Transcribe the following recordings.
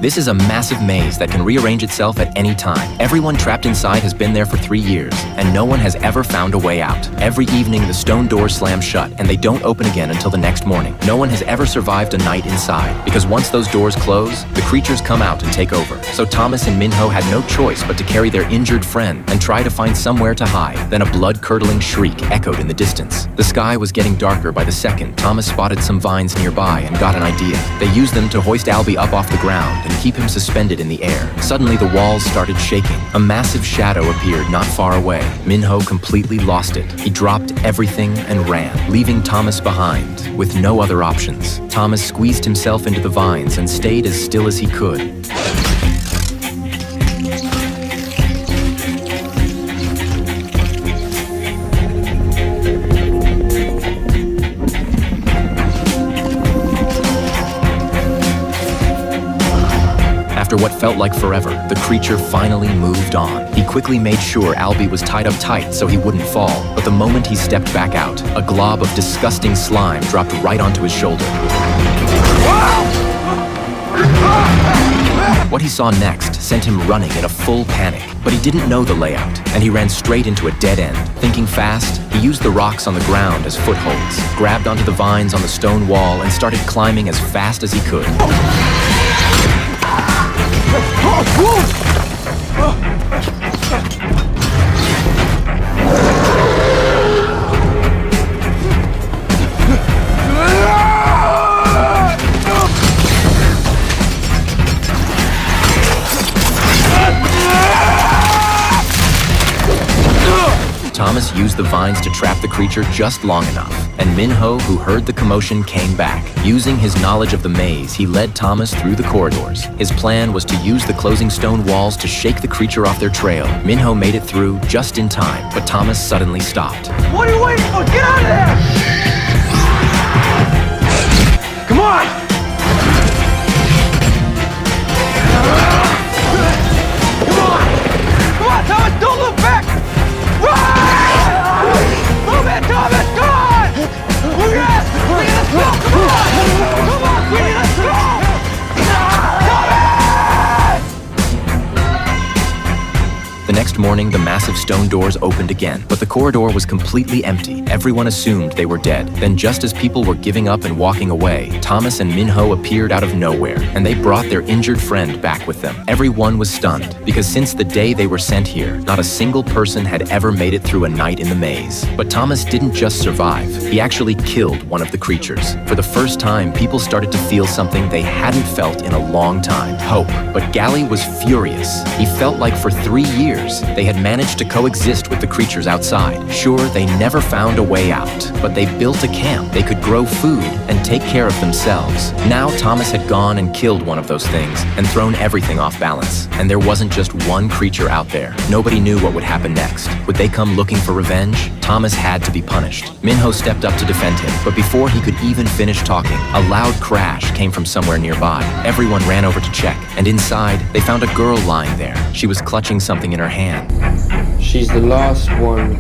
This is a massive maze that can rearrange itself at any time. Everyone trapped inside has been there for 3 years, and no one has ever found a way out. Every evening, the stone doors slam shut, and they don't open again until the next morning. No one has ever survived a night inside, because once those doors close, the creatures come out and take over. So Thomas and Minho had no choice but to carry their injured friend and try to find somewhere to hide. Then a blood-curdling shriek echoed in the distance. The sky was getting darker by the second. Thomas spotted some vines nearby and got an idea. They used them to hoist Albie up off the ground and keep him suspended in the air. Suddenly, the walls started shaking. A massive shadow appeared not far away. Minho completely lost it. He dropped everything and ran, leaving Thomas behind with no other options. Thomas squeezed himself into the vines and stayed as still as he could. After what felt like forever, the creature finally moved on. He quickly made sure Albie was tied up tight so he wouldn't fall, but the moment he stepped back out, a glob of disgusting slime dropped right onto his shoulder. What he saw next sent him running in a full panic, but he didn't know the layout, and he ran straight into a dead end. Thinking fast, he used the rocks on the ground as footholds, grabbed onto the vines on the stone wall, and started climbing as fast as he could. Thomas used the vines to trap the creature just long enough, and Minho, who heard the commotion, came back. Using his knowledge of the maze, he led Thomas through the corridors. His plan was to use the closing stone walls to shake the creature off their trail. Minho made it through just in time, but Thomas suddenly stopped. What are you waiting for? Get out of there! Come on! Come on! Come on, Thomas, don't look back! Move it, Thomas! Come on! Yes! Let's go! Come on! Come on, Queenie, let's go! The next morning, the massive stone doors opened again, but the corridor was completely empty. Everyone assumed they were dead. Then just as people were giving up and walking away, Thomas and Minho appeared out of nowhere, and they brought their injured friend back with them. Everyone was stunned, because since the day they were sent here, not a single person had ever made it through a night in the maze. But Thomas didn't just survive. He actually killed one of the creatures. For the first time, people started to feel something they hadn't felt in a long time: hope. But Gally was furious. He felt like for 3 years, they had managed to coexist with the creatures outside. Sure, they never found a way out, but they built a camp. They could grow food and take care of themselves. Now Thomas had gone and killed one of those things and thrown everything off balance. And there wasn't just one creature out there. Nobody knew what would happen next. Would they come looking for revenge? Thomas had to be punished. Minho stepped up to defend him, but before he could even finish talking, a loud crash came from somewhere nearby. Everyone ran over to check, and inside, they found a girl lying there. She was clutching something in her hand. She's the last one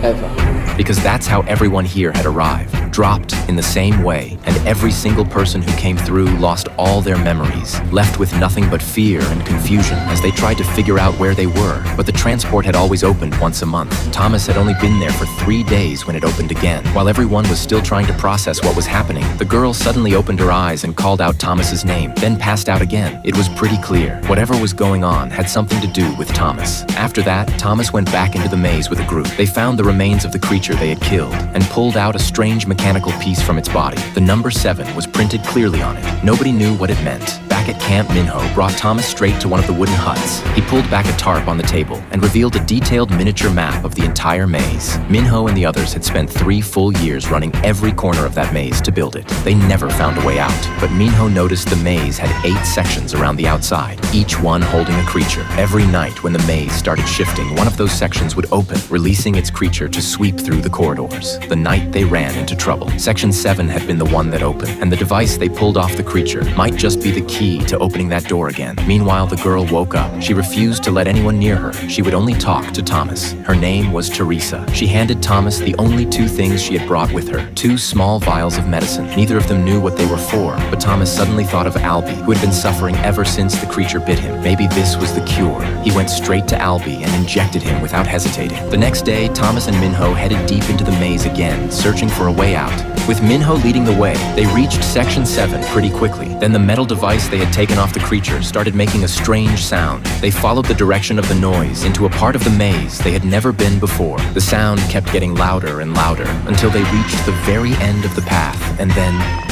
ever. Because that's how everyone here had arrived, dropped in the same way, and every single person who came through lost all their memories, left with nothing but fear and confusion as they tried to figure out where they were. But the transport had always opened once a month. Thomas had only been there for 3 days when it opened again. While everyone was still trying to process what was happening, the girl suddenly opened her eyes and called out Thomas's name, then passed out again. It was pretty clear. Whatever was going on had something to do with Thomas. After that, Thomas went back into the maze with a group. They found the remains of the creature they had killed and pulled out a strange mechanical piece from its body. The number 7 was printed clearly on it. Nobody knew what it meant. Back at camp, Minho brought Thomas straight to one of the wooden huts. He pulled back a tarp on the table and revealed a detailed miniature map of the entire maze. Minho and the others had spent 3 full years running every corner of that maze to build it. They never found a way out, but Minho noticed the maze had 8 sections around the outside, each one holding a creature. Every night when the maze started shifting, one of those sections would open, releasing its creature to sweep through the corridors. The night they ran into trouble, Section 7 had been the one that opened, and the device they pulled off the creature might just be the key to opening that door again. Meanwhile, the girl woke up. She refused to let anyone near her. She would only talk to Thomas. Her name was Teresa. She handed Thomas the only two things she had brought with her, 2 small vials of medicine. Neither of them knew what they were for, but Thomas suddenly thought of Albie, who had been suffering ever since the creature bit him. Maybe this was the cure. He went straight to Albie and injected him without hesitating. The next day, Thomas and Minho headed deep into the maze again, searching for a way out. With Minho leading the way, they reached Section 7 pretty quickly. Then the metal device they had taken off the creature started making a strange sound. They followed the direction of the noise into a part of the maze they had never been before. The sound kept getting louder and louder until they reached the very end of the path, and then